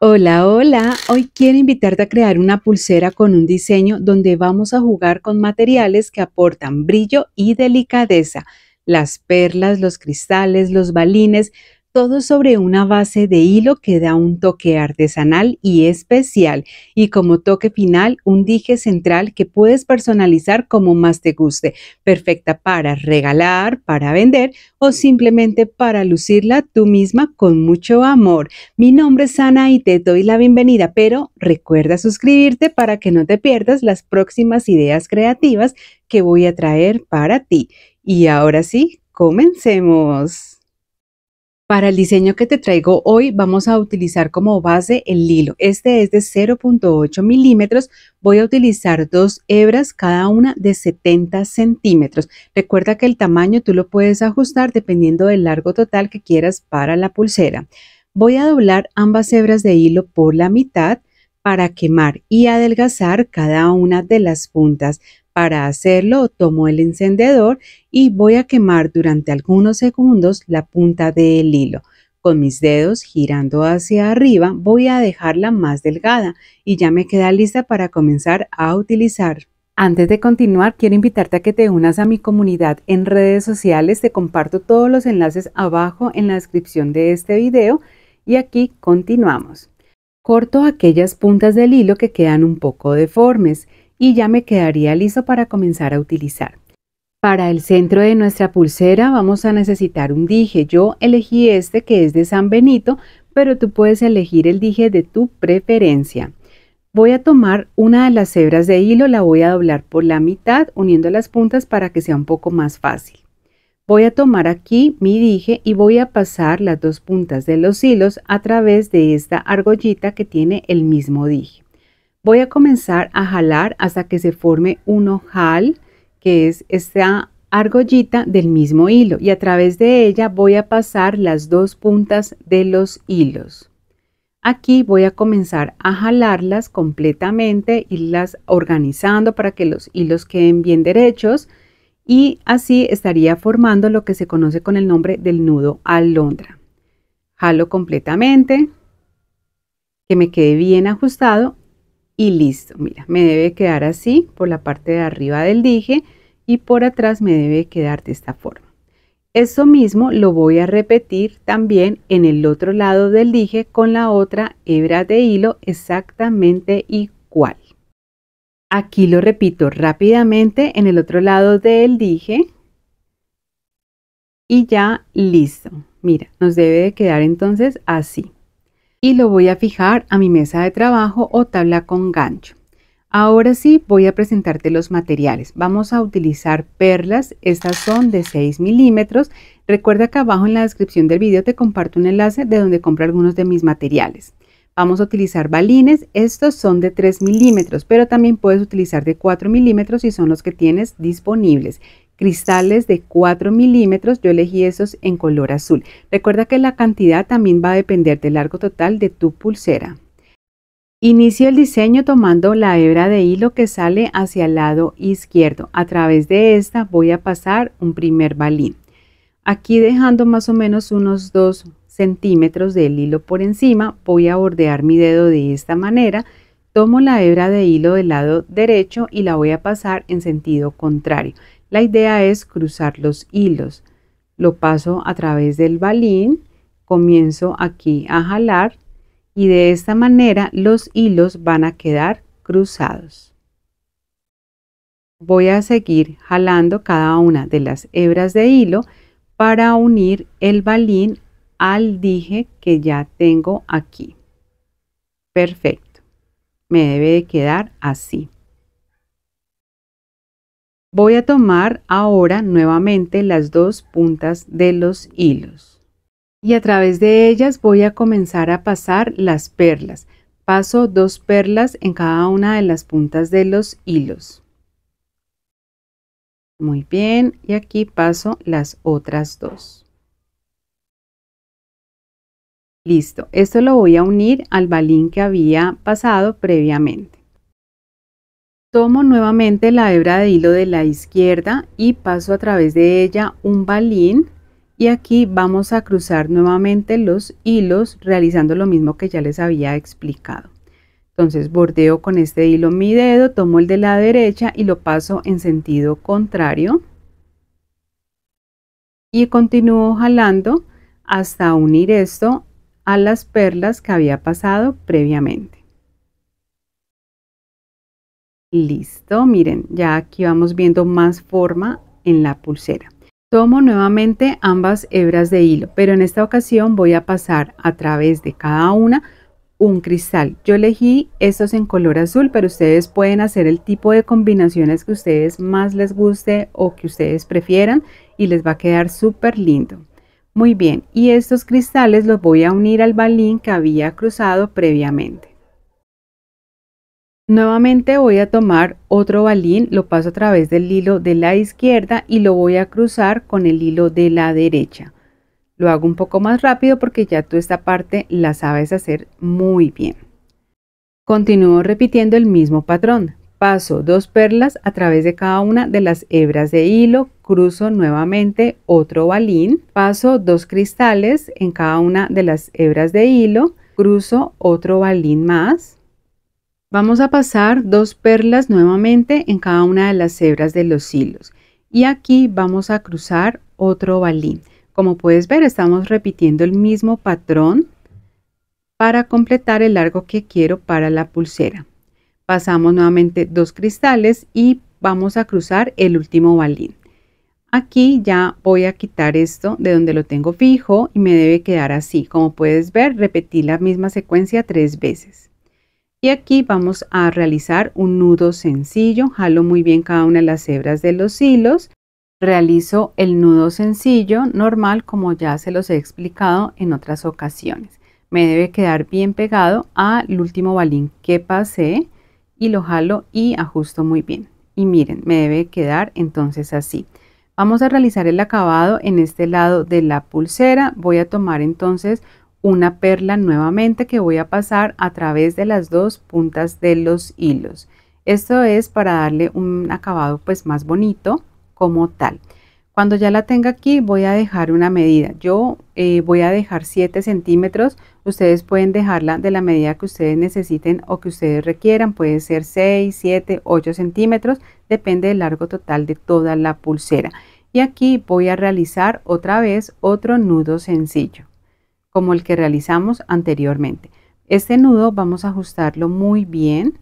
Hola, hola. Hoy quiero invitarte a crear una pulsera con un diseño donde vamos a jugar con materiales que aportan brillo y delicadeza. Las perlas, los cristales, los balines, todo sobre una base de hilo que da un toque artesanal y especial. Y como toque final, un dije central que puedes personalizar como más te guste. Perfecta para regalar, para vender o simplemente para lucirla tú misma con mucho amor. Mi nombre es Ana y te doy la bienvenida, pero recuerda suscribirte para que no te pierdas las próximas ideas creativas que voy a traer para ti. Y ahora sí, comencemos. Para el diseño que te traigo hoy vamos a utilizar como base el hilo. Este es de 0,8 milímetros. Voy a utilizar dos hebras, cada una de 70 centímetros. Recuerda que el tamaño tú lo puedes ajustar dependiendo del largo total que quieras para la pulsera. Voy a doblar ambas hebras de hilo por la mitad para quemar y adelgazar cada una de las puntas. Para hacerlo, tomo el encendedor y voy a quemar durante algunos segundos la punta del hilo. Con mis dedos girando hacia arriba voy a dejarla más delgada y ya me queda lista para comenzar a utilizar. Antes de continuar, quiero invitarte a que te unas a mi comunidad en redes sociales. Te comparto todos los enlaces abajo en la descripción de este video y aquí continuamos. Corto aquellas puntas del hilo que quedan un poco deformes y ya me quedaría listo para comenzar a utilizar. Para el centro de nuestra pulsera vamos a necesitar un dije. Yo elegí este que es de San Benito, pero tú puedes elegir el dije de tu preferencia. Voy a tomar una de las hebras de hilo, la voy a doblar por la mitad uniendo las puntas para que sea un poco más fácil. Voy a tomar aquí mi dije y voy a pasar las dos puntas de los hilos a través de esta argollita que tiene el mismo dije. Voy a comenzar a jalar hasta que se forme un ojal, que es esta argollita del mismo hilo, y a través de ella voy a pasar las dos puntas de los hilos. Aquí voy a comenzar a jalarlas completamente, irlas organizando para que los hilos queden bien derechos y así estaría formando lo que se conoce con el nombre del nudo alondra. Jalo completamente, que me quede bien ajustado y listo. Mira, me debe quedar así por la parte de arriba del dije y por atrás me debe quedar de esta forma. Esto mismo lo voy a repetir también en el otro lado del dije con la otra hebra de hilo exactamente igual. Aquí lo repito rápidamente en el otro lado del dije y ya listo. Mira, nos debe de quedar entonces así. Y lo voy a fijar a mi mesa de trabajo o tabla con gancho. Ahora sí voy a presentarte los materiales. Vamos a utilizar perlas, estas son de 6 milímetros. Recuerda que abajo en la descripción del video te comparto un enlace de donde compro algunos de mis materiales. Vamos a utilizar balines, estos son de 3 milímetros, pero también puedes utilizar de 4 milímetros si son los que tienes disponibles. Cristales de 4 milímetros, yo elegí esos en color azul. Recuerda que la cantidad también va a depender del largo total de tu pulsera. Inicio el diseño tomando la hebra de hilo que sale hacia el lado izquierdo. A través de esta voy a pasar un primer balín. Aquí dejando más o menos unos 2 centímetros del hilo por encima, voy a bordear mi dedo de esta manera. Tomo la hebra de hilo del lado derecho y la voy a pasar en sentido contrario. La idea es cruzar los hilos. Lo paso a través del balín, comienzo aquí a jalar y de esta manera los hilos van a quedar cruzados. Voy a seguir jalando cada una de las hebras de hilo para unir el balín al dije que ya tengo aquí. Perfecto, me debe de quedar así. Voy a tomar ahora nuevamente las dos puntas de los hilos y a través de ellas voy a comenzar a pasar las perlas. Paso 2 perlas en cada una de las puntas de los hilos. Muy bien, y aquí paso las otras 2. Listo, esto lo voy a unir al balín que había pasado previamente. Tomo nuevamente la hebra de hilo de la izquierda y paso a través de ella un balín Y aquí vamos a cruzar nuevamente los hilos realizando lo mismo que ya les había explicado. Entonces bordeo con este hilo mi dedo, tomo el de la derecha y lo paso en sentido contrario. Y continúo jalando hasta unir esto a las perlas que había pasado previamente. Listo, miren, ya aquí vamos viendo más forma en la pulsera. Tomo nuevamente ambas hebras de hilo, pero en esta ocasión voy a pasar a través de cada una un cristal. Yo elegí estos en color azul, pero ustedes pueden hacer el tipo de combinaciones que ustedes más les guste o que ustedes prefieran y les va a quedar súper lindo. Muy bien, y estos cristales los voy a unir al balín que había cruzado previamente. Nuevamente voy a tomar otro balín, lo paso a través del hilo de la izquierda y lo voy a cruzar con el hilo de la derecha. Lo hago un poco más rápido porque ya tú esta parte la sabes hacer muy bien. Continúo repitiendo el mismo patrón. Paso 2 perlas a través de cada una de las hebras de hilo, cruzo nuevamente otro balín, paso 2 cristales en cada una de las hebras de hilo, cruzo otro balín más. Vamos a pasar 2 perlas nuevamente en cada una de las hebras de los hilos y aquí vamos a cruzar otro balín. Como puedes ver, estamos repitiendo el mismo patrón para completar el largo que quiero para la pulsera. Pasamos nuevamente 2 cristales y vamos a cruzar el último balín. Aquí ya voy a quitar esto de donde lo tengo fijo y me debe quedar así. Como puedes ver, repetí la misma secuencia 3 veces. Y aquí vamos a realizar un nudo sencillo. Jalo muy bien cada una de las hebras de los hilos. Realizo el nudo sencillo normal como ya se los he explicado en otras ocasiones. Me debe quedar bien pegado al último balín que pasé y lo jalo y ajusto muy bien. Y miren, me debe quedar entonces así. Vamos a realizar el acabado en este lado de la pulsera. Voy a tomar entonces una perla nuevamente que voy a pasar a través de las 2 puntas de los hilos. Esto es para darle un acabado pues más bonito como tal. Cuando ya la tenga aquí voy a dejar una medida. Yo voy a dejar 7 centímetros. Ustedes pueden dejarla de la medida que ustedes necesiten o que ustedes requieran. Puede ser 6, 7, 8 centímetros. Depende del largo total de toda la pulsera. Y aquí voy a realizar otra vez otro nudo sencillo, como el que realizamos anteriormente. Este nudo vamos a ajustarlo muy bien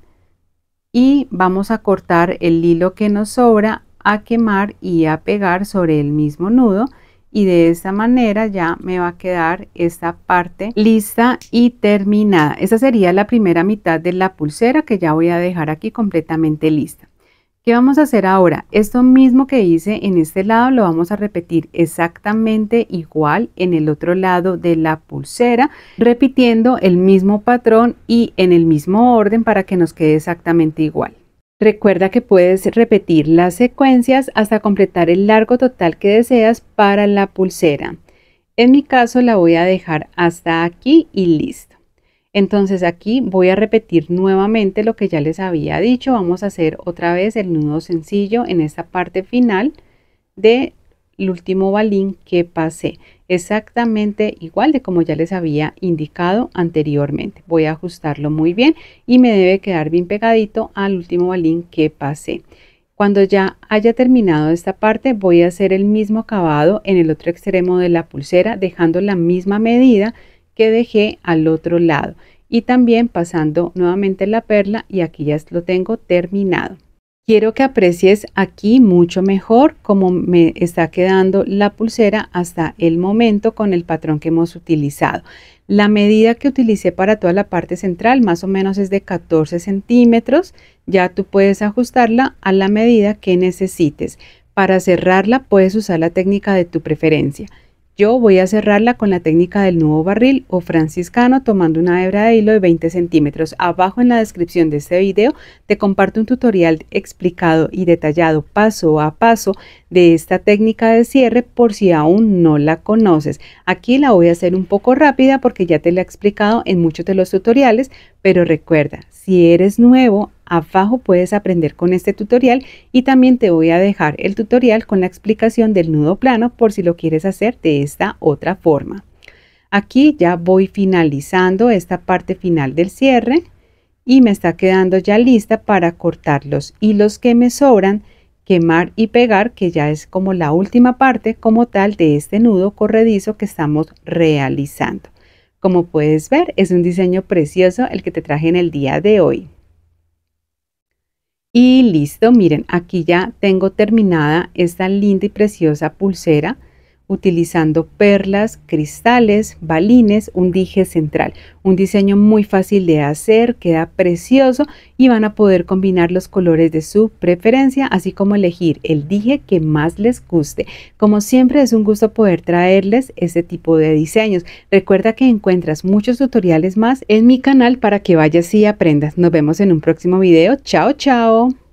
y vamos a cortar el hilo que nos sobra a quemar y a pegar sobre el mismo nudo y de esta manera ya me va a quedar esta parte lista y terminada. Esa sería la primera mitad de la pulsera que ya voy a dejar aquí completamente lista. ¿Qué vamos a hacer ahora? Esto mismo que hice en este lado lo vamos a repetir exactamente igual en el otro lado de la pulsera, repitiendo el mismo patrón y en el mismo orden para que nos quede exactamente igual. Recuerda que puedes repetir las secuencias hasta completar el largo total que deseas para la pulsera. En mi caso la voy a dejar hasta aquí y listo. Entonces aquí voy a repetir nuevamente lo que ya les había dicho. Vamos a hacer otra vez el nudo sencillo en esta parte final del último balín que pasé. Exactamente igual de como ya les había indicado anteriormente. Voy a ajustarlo muy bien y me debe quedar bien pegadito al último balín que pasé. Cuando ya haya terminado esta parte voy a hacer el mismo acabado en el otro extremo de la pulsera, dejando la misma medida que dejé al otro lado y también pasando nuevamente la perla y aquí ya lo tengo terminado. Quiero que aprecies aquí mucho mejor cómo me está quedando la pulsera hasta el momento con el patrón que hemos utilizado. La medida que utilicé para toda la parte central más o menos es de 14 centímetros. Ya tú puedes ajustarla a la medida que necesites. Para cerrarla puedes usar la técnica de tu preferencia. Yo voy a cerrarla con la técnica del nudo barril o franciscano tomando una hebra de hilo de 20 centímetros. Abajo en la descripción de este video te comparto un tutorial explicado y detallado paso a paso de esta técnica de cierre por si aún no la conoces. Aquí la voy a hacer un poco rápida porque ya te la he explicado en muchos de los tutoriales, pero recuerda, si eres nuevo abajo puedes aprender con este tutorial y también te voy a dejar el tutorial con la explicación del nudo plano por si lo quieres hacer de esta otra forma. Aquí ya voy finalizando esta parte final del cierre y me está quedando ya lista para cortar los hilos que me sobran, quemar y pegar, que ya es como la última parte como tal de este nudo corredizo que estamos realizando. Como puedes ver, es un diseño precioso el que te traje en el día de hoy. Y listo, miren, aquí ya tengo terminada esta linda y preciosa pulsera utilizando perlas, cristales, balines, un dije central. Un diseño muy fácil de hacer, queda precioso y van a poder combinar los colores de su preferencia, así como elegir el dije que más les guste. Como siempre es un gusto poder traerles este tipo de diseños. Recuerda que encuentras muchos tutoriales más en mi canal para que vayas y aprendas. Nos vemos en un próximo video. Chao, chao.